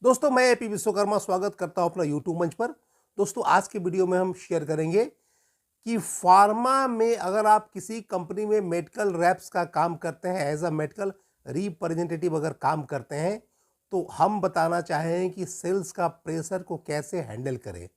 दोस्तों मैं एपी विश्वकर्मा स्वागत करता हूं अपना यूट्यूब मंच पर। दोस्तों आज के वीडियो में हम शेयर करेंगे कि फार्मा में अगर आप किसी कंपनी में मेडिकल रैप्स का काम करते हैं, एज अ मेडिकल रिप्रेजेंटेटिव अगर काम करते हैं, तो हम बताना चाहें कि सेल्स का प्रेशर को कैसे हैंडल करें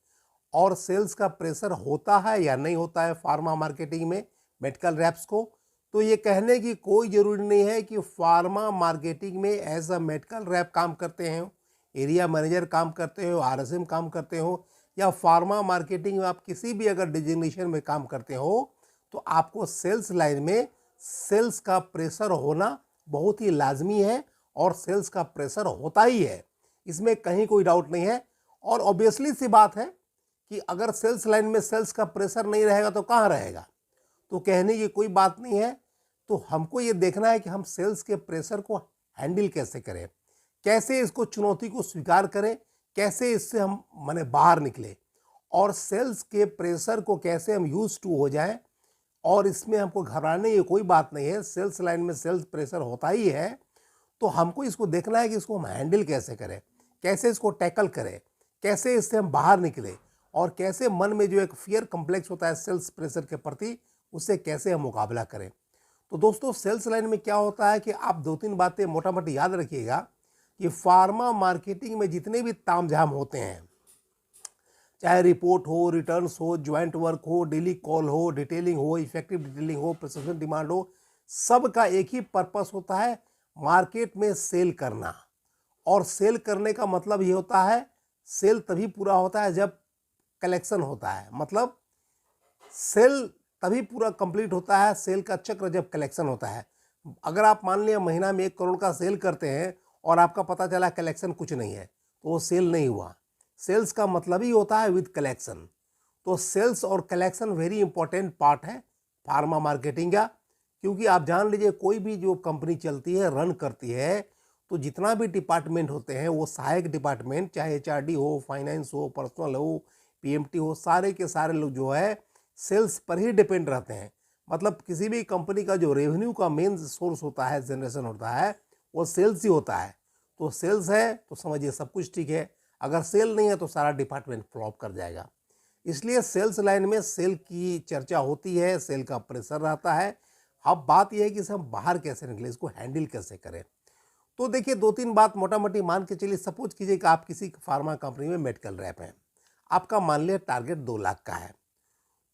और सेल्स का प्रेशर होता है या नहीं होता है फार्मा मार्केटिंग में मेडिकल रैप्स को। तो ये कहने की कोई ज़रूरी नहीं है कि फार्मा मार्केटिंग में एज अ मेडिकल रैप काम करते हैं, एरिया मैनेजर काम करते हो, आरएसएम काम करते हो, या फार्मा मार्केटिंग में आप किसी भी अगर डिजिग्नेशन में काम करते हो, तो आपको सेल्स लाइन में सेल्स का प्रेशर होना बहुत ही लाजमी है और सेल्स का प्रेशर होता ही है, इसमें कहीं कोई डाउट नहीं है। और ऑब्वियसली सी बात है कि अगर सेल्स लाइन में सेल्स का प्रेशर नहीं रहेगा तो कहाँ रहेगा, तो कहने की कोई बात नहीं है। तो हमको ये देखना है कि हम सेल्स के प्रेशर को हैंडल कैसे करें, कैसे इसको चुनौती को स्वीकार करें, कैसे इससे हम माने बाहर निकले और सेल्स के प्रेशर को कैसे हम यूज टू हो जाएं। और इसमें हमको घबराने की कोई बात नहीं है, सेल्स लाइन में सेल्स प्रेशर होता ही है। तो हमको इसको देखना है कि इसको हम हैंडल कैसे करें, कैसे इसको टैकल करें, कैसे इससे हम बाहर निकले और कैसे मन में जो एक फियर कम्प्लेक्स होता है सेल्स प्रेशर के प्रति, उससे कैसे हम मुकाबला करें। तो दोस्तों सेल्स लाइन में क्या होता है कि आप दो तीन बातें मोटा मोटी याद रखिएगा कि फार्मा मार्केटिंग में जितने भी तामझाम होते हैं, चाहे रिपोर्ट हो, रिटर्न्स हो, ज्वाइंट वर्क हो, डेली कॉल हो, डिटेलिंग हो, इफेक्टिव डिटेलिंग हो, प्रिसिजन डिमांड हो, सबका एक ही पर्पस होता है, मार्केट में सेल करना। और सेल करने का मतलब ये होता है, सेल तभी पूरा होता है जब कलेक्शन होता है, मतलब सेल तभी पूरा कंप्लीट होता है, सेल का चक्र जब कलेक्शन होता है। अगर आप मान लिया महीना में 1 करोड़ का सेल करते हैं और आपका पता चला कलेक्शन कुछ नहीं है, तो वो सेल नहीं हुआ। सेल्स का मतलब ही होता है विद कलेक्शन। तो सेल्स और कलेक्शन वेरी इंपॉर्टेंट पार्ट है फार्मा मार्केटिंग का, क्योंकि आप जान लीजिए कोई भी जो कंपनी चलती है, रन करती है, तो जितना भी डिपार्टमेंट होते हैं वो सहायक डिपार्टमेंट, चाहे एचआरडी हो, फाइनेंस हो, पर्सनल हो, पीएमटी हो, सारे के सारे लोग जो है सेल्स पर ही डिपेंड रहते हैं। मतलब किसी भी कंपनी का जो रेवेन्यू का मेन सोर्स होता है, जनरेशन होता है, वो सेल्स ही होता है। तो सेल्स है तो समझिए सब कुछ ठीक है, अगर सेल नहीं है तो सारा डिपार्टमेंट फ्लॉप कर जाएगा। इसलिए सेल्स लाइन में सेल की चर्चा होती है, सेल का प्रेशर रहता है। अब बात यह है कि इसे हम बाहर कैसे निकले, इसको हैंडल कैसे करें। तो देखिए दो तीन बात मोटा मोटी मान के चलिए। सपोज कीजिए कि आप किसी फार्मा कंपनी में मेडिकल रैप हैं, आपका मान लिया टारगेट 2 लाख का है।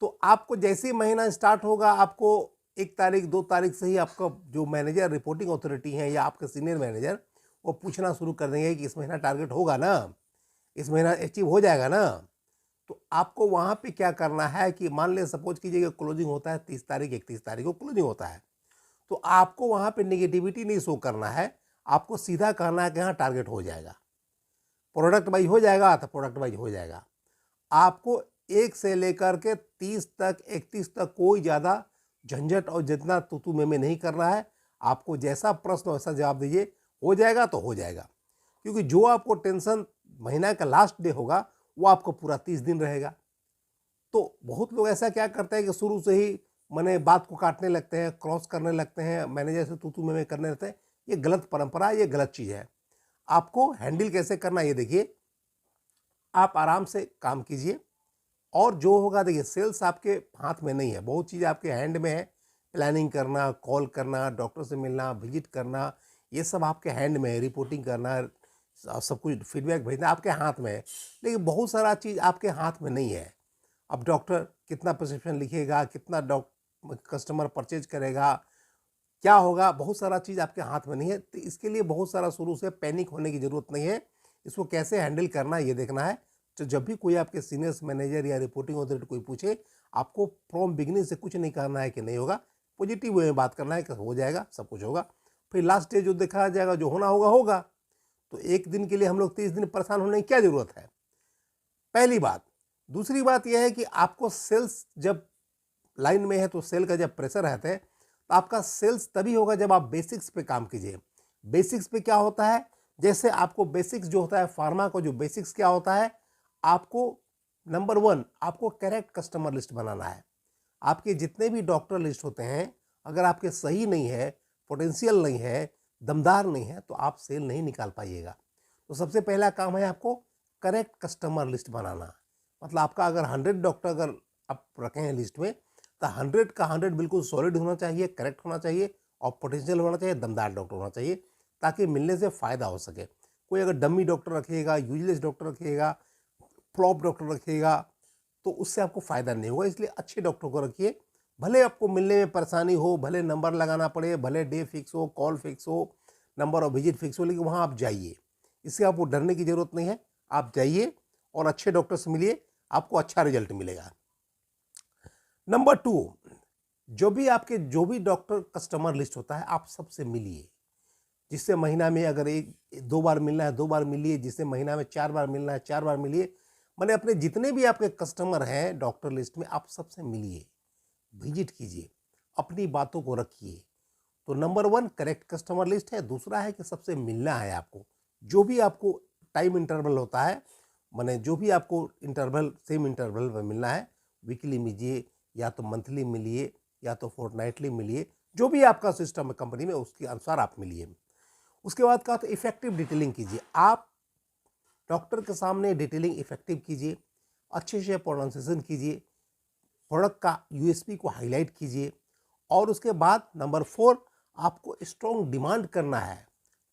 तो आपको जैसे ही महीना स्टार्ट होगा, आपको 1 तारीख 2 तारीख से ही आपका जो मैनेजर, रिपोर्टिंग अथॉरिटी है या आपके सीनियर मैनेजर, वो पूछना शुरू कर देंगे कि इस महीना टारगेट होगा ना, इस महीना अचीव हो जाएगा ना। तो आपको वहाँ पे क्या करना है कि मान ले सपोज कीजिए कि क्लोजिंग होता है 30 तारीख, 31 तारीख को क्लोजिंग होता है, तो आपको वहाँ पे नेगेटिविटी नहीं शो करना है, आपको सीधा कहना है कि हाँ टारगेट हो जाएगा। प्रोडक्ट वाइज हो जाएगा तो प्रोडक्ट वाइज हो जाएगा। आपको 1 से लेकर के 30 तक, 31 तक कोई ज़्यादा झंझट और जितना तू में नहीं करना है। आपको जैसा प्रश्न वैसा जवाब दीजिए, हो जाएगा तो हो जाएगा। क्योंकि जो आपको टेंशन महीना का लास्ट डे होगा वो आपको पूरा 30 दिन रहेगा। तो बहुत लोग ऐसा क्या करते हैं कि शुरू से ही माने बात को काटने लगते हैं, क्रॉस करने लगते हैं, मैनेजर से तू में करने लगते हैं। ये गलत परंपरा, ये गलत चीज़ है। आपको हैंडल कैसे करना ये देखिए, आप आराम से काम कीजिए और जो होगा देखिए सेल्स आपके हाथ में नहीं है, बहुत चीज़ आपके हैंड में है। प्लानिंग करना, कॉल करना, डॉक्टर से मिलना, विजिट करना, ये सब आपके हैंड में है। रिपोर्टिंग करना, सब कुछ फीडबैक भेजना आपके हाथ में है। लेकिन बहुत सारा चीज़ आपके हाथ में नहीं है। अब डॉक्टर कितना प्रिस्क्रिप्शन लिखेगा, कितना कस्टमर परचेज करेगा, क्या होगा, बहुत सारा चीज़ आपके हाथ में नहीं है। तो इसके लिए बहुत सारा शुरू से पैनिक होने की ज़रूरत नहीं है। इसको कैसे हैंडल करना है ये देखना है। तो जब भी कोई आपके सीनियर्स मैनेजर या रिपोर्टिंग अथॉरिटी कोई पूछे, आपको फ्रॉम बिगिनिंग से कुछ नहीं करना है कि नहीं होगा, पॉजिटिव वे में बात करना है कि हो जाएगा, सब कुछ होगा। फिर लास्ट डे जो देखा जाएगा, जो होना होगा होगा। तो एक दिन के लिए हम लोग 30 दिन परेशान होने की क्या ज़रूरत है, पहली बात। दूसरी बात यह है कि आपको सेल्स जब लाइन में है तो सेल का जब प्रेशर रहता है, तो आपका सेल्स तभी होगा जब आप बेसिक्स पे काम कीजिए। बेसिक्स पे क्या होता है, जैसे आपको बेसिक्स जो होता है फार्मा को, जो बेसिक्स क्या होता है, आपको नंबर 1 आपको करेक्ट कस्टमर लिस्ट बनाना है। आपके जितने भी डॉक्टर लिस्ट होते हैं, अगर आपके सही नहीं है, पोटेंशियल नहीं है, दमदार नहीं है, तो आप सेल नहीं निकाल पाइएगा। तो सबसे पहला काम है आपको करेक्ट कस्टमर लिस्ट बनाना। मतलब आपका अगर 100 डॉक्टर अगर आप रखे हैं लिस्ट में, तो 100 का 100 बिल्कुल सॉलिड होना चाहिए, करेक्ट होना चाहिए और पोटेंशियल होना चाहिए, दमदार डॉक्टर होना चाहिए, ताकि मिलने से फ़ायदा हो सके। कोई अगर डमी डॉक्टर रखिएगा, यूजलेस डॉक्टर रखिएगा, फ्लॉप डॉक्टर रखिएगा, तो उससे आपको फ़ायदा नहीं होगा। इसलिए अच्छे डॉक्टर को रखिए। भले आपको मिलने में परेशानी हो, भले नंबर लगाना पड़े, भले डे फिक्स हो, कॉल फिक्स हो, नंबर ऑफ विजिट फिक्स हो, लेकिन वहाँ आप जाइए। इससे आपको डरने की ज़रूरत नहीं है। आप जाइए और अच्छे डॉक्टर से मिलिए, आपको अच्छा रिजल्ट मिलेगा। नंबर 2, जो भी डॉक्टर कस्टमर लिस्ट होता है, आप सबसे मिलिए। जिससे महीना में अगर 1-2 बार मिलना है 2 बार मिलिए, जिससे महीना में 4 बार मिलना है 4 बार मिलिए। मैंने अपने जितने भी आपके कस्टमर हैं डॉक्टर लिस्ट में, आप सबसे मिलिए, विजिट कीजिए, अपनी बातों को रखिए। तो नंबर 1 करेक्ट कस्टमर लिस्ट है। दूसरा है कि सबसे मिलना है आपको। जो भी आपको टाइम इंटरवल होता है, माने जो भी आपको इंटरवल सेम इंटरवल में मिलना है, वीकली मिलिए या तो मंथली मिलिए या तो फोर्टनाइटली मिलिए, जो भी आपका सिस्टम है कंपनी में उसके अनुसार आप मिलिए। उसके बाद कहा तो इफेक्टिव डिटेलिंग कीजिए। आप डॉक्टर के सामने डिटेलिंग इफेक्टिव कीजिए, अच्छे से प्रोनाउंसिएशन कीजिए, प्रोडक्ट का यूएसपी को हाईलाइट कीजिए। और उसके बाद नंबर 4, आपको स्ट्रॉन्ग डिमांड करना है।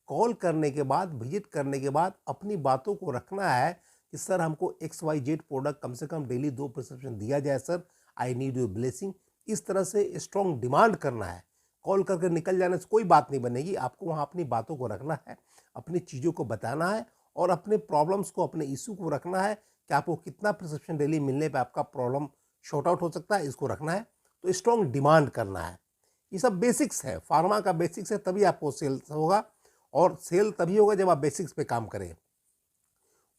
कॉल करने के बाद, विजिट करने के बाद अपनी बातों को रखना है कि सर हमको XYZ प्रोडक्ट कम से कम डेली 2 प्रिस्क्रिप्शन दिया जाए sir, I need your blessing. इस तरह से स्ट्रॉन्ग डिमांड करना है। कॉल करके निकल जाने से कोई बात नहीं बनेगी। आपको वहाँ अपनी बातों को रखना है, अपनी चीज़ों को बताना है और अपने प्रॉब्लम्स को, अपने इशू को रखना है कि आपको कितना प्रिस्क्रिप्शन डेली मिलने पर आपका प्रॉब्लम शॉर्ट आउट हो सकता है, इसको रखना है। तो स्ट्रॉन्ग डिमांड करना है। ये सब बेसिक्स है, फार्मा का बेसिक्स है, तभी आपको सेल होगा। और सेल तभी होगा जब आप बेसिक्स पे काम करें।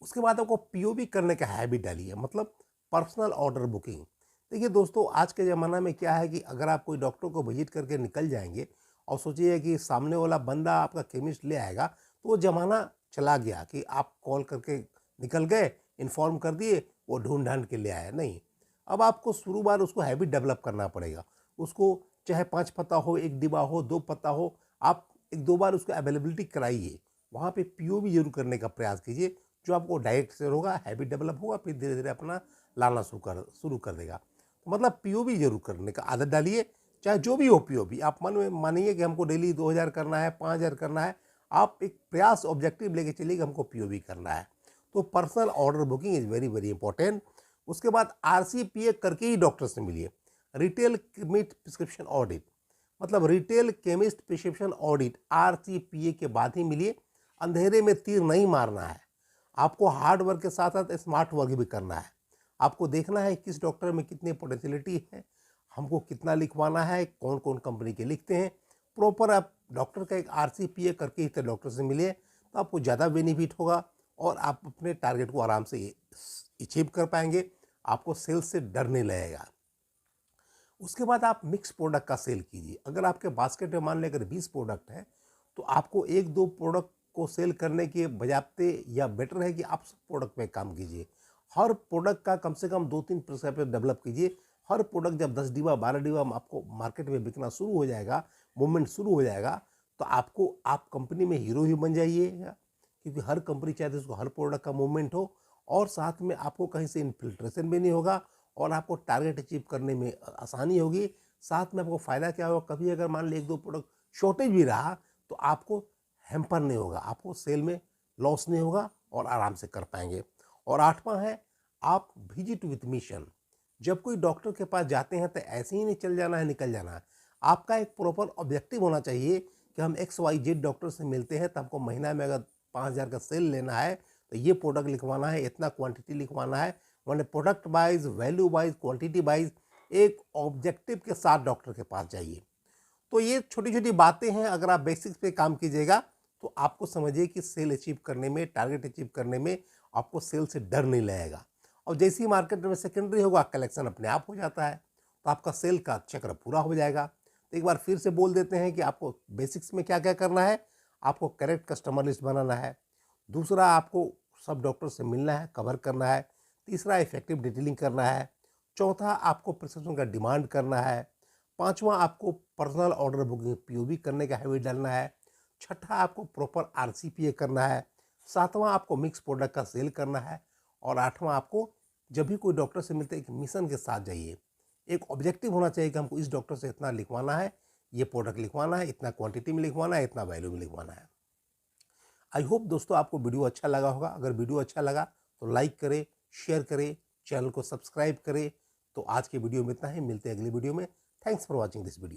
उसके बाद आपको पीओबी करने का हैबिट डालिए, मतलब पर्सनल ऑर्डर बुकिंग। देखिए दोस्तों, आज के ज़माना में क्या है कि अगर आप कोई डॉक्टर को विजिट करके निकल जाएंगे और सोचिए कि सामने वाला बंदा आपका केमिस्ट ले आएगा, तो वो ज़माना चला गया कि आप कॉल करके निकल गए, इन्फॉर्म कर दिए, वो ढूंढ ढांड के ले आया। नहीं, अब आपको शुरू बार उसको हैबिट डेवलप करना पड़ेगा। उसको चाहे 5 पत्ता हो, 1 डिब्बा हो, 2 पत्ता हो, आप 1-2 बार उसको अवेलेबिलिटी कराइए। वहाँ पे पीओबी जरूर करने का प्रयास कीजिए, जो आपको डायरेक्ट से होगा, हैबिट डेवलप होगा, फिर धीरे धीरे अपना लाना शुरू कर देगा। तो मतलब पीओबी जरूर करने का आदत डालिए, चाहे जो भी हो पीओबी। आप मन में मानिए कि हमको डेली 2000 करना है, 5000 करना है। आप एक प्रयास ऑब्जेक्टिव लेके चलिए कि हमको पीओबी करना है। तो personal order booking is very very important. उसके बाद RCPA करके ही डॉक्टर से मिलिए। रिटेल केमिस्ट प्रिस्क्रिप्शन ऑडिट, मतलब retail chemist prescription audit RCPA के बाद ही मिलिए। अंधेरे में तीर नहीं मारना है, आपको हार्ड वर्क के साथ साथ स्मार्ट वर्क भी करना है। आपको देखना है किस डॉक्टर में कितनी पोटेंशियलिटी है, हमको कितना लिखवाना है, कौन कौन कंपनी के लिखते हैं। प्रॉपर आप डॉक्टर का एक RCPA करके ही डॉक्टर से मिलिए, तो आपको ज़्यादा बेनिफिट होगा और आप अपने टारगेट को आराम से अचीव कर पाएंगे। आपको सेल्स से डर नहीं लगेगा। उसके बाद आप मिक्स प्रोडक्ट का सेल कीजिए। अगर आपके बास्केट में मान लें अगर 20 प्रोडक्ट हैं, तो आपको 1-2 प्रोडक्ट को सेल करने के बजाते या बेटर है कि आप सब प्रोडक्ट में काम कीजिए। हर प्रोडक्ट का कम से कम 2-3 प्रिस्क्रिप्शन डेवलप कीजिए। हर प्रोडक्ट जब 10 डिब्बा 12 डिब्बा आपको मार्केट में बिकना शुरू हो जाएगा, मूवमेंट शुरू हो जाएगा, तो आप कंपनी में हीरो ही बन जाइएगा। क्योंकि हर कंपनी चाहती है उसको हर प्रोडक्ट का मूवमेंट हो, और साथ में आपको कहीं से इन्फिल्ट्रेशन भी नहीं होगा और आपको टारगेट अचीव करने में आसानी होगी। साथ में आपको फ़ायदा क्या होगा, कभी अगर मान ली 1-2 प्रोडक्ट शॉर्टेज भी रहा तो आपको हैम्पर नहीं होगा, आपको सेल में लॉस नहीं होगा और आराम से कर पाएंगे। और 8वां है, आप विजिट विथ मिशन। जब कोई डॉक्टर के पास जाते हैं तो ऐसे ही नहीं चल जाना है, निकल जाना है। आपका एक प्रॉपर ऑब्जेक्टिव होना चाहिए कि हम XYZ डॉक्टर से मिलते हैं तो हमको महीना में अगर 5000 का सेल लेना है तो ये प्रोडक्ट लिखवाना है, इतना क्वांटिटी लिखवाना है। मैंने product wise, value wise, quantity wise एक ऑब्जेक्टिव के साथ डॉक्टर के पास जाइए। तो ये छोटी छोटी बातें हैं, अगर आप बेसिक्स पे काम कीजिएगा तो आपको समझिए कि सेल अचीव करने में, टारगेट अचीव करने में आपको सेल से डर नहीं लगेगा। और जैसे ही मार्केट में सेकेंडरी होगा, कलेक्शन अपने आप हो जाता है, तो आपका सेल का चक्र पूरा हो जाएगा। तो एक बार फिर से बोल देते हैं कि आपको बेसिक्स में क्या क्या करना है। आपको करेक्ट कस्टमर लिस्ट बनाना है। दूसरा, आपको सब डॉक्टर से मिलना है, कवर करना है। तीसरा, इफेक्टिव डिटेलिंग करना है। चौथा, आपको प्रिस्क्रिप्शन का डिमांड करना है। पांचवा, आपको पर्सनल ऑर्डर बुकिंग POB करने का हैबिट डालना है। छठा, आपको प्रॉपर RCPA करना है। सातवां आपको मिक्स प्रोडक्ट का सेल करना है। और आठवां आपको जब भी कोई डॉक्टर से मिलते एक मिशन के साथ जाइए, एक ऑब्जेक्टिव होना चाहिए कि हमको इस डॉक्टर से इतना लिखवाना है, ये प्रोडक्ट लिखवाना है, इतना क्वांटिटी में लिखवाना है, इतना वैल्यू में लिखवाना है। आई होप दोस्तों आपको वीडियो अच्छा लगा होगा। अगर वीडियो अच्छा लगा तो लाइक करें, शेयर करें, चैनल को सब्सक्राइब करें। तो आज के वीडियो में इतना ही, मिलते हैं अगली वीडियो में। Thanks for watching this video.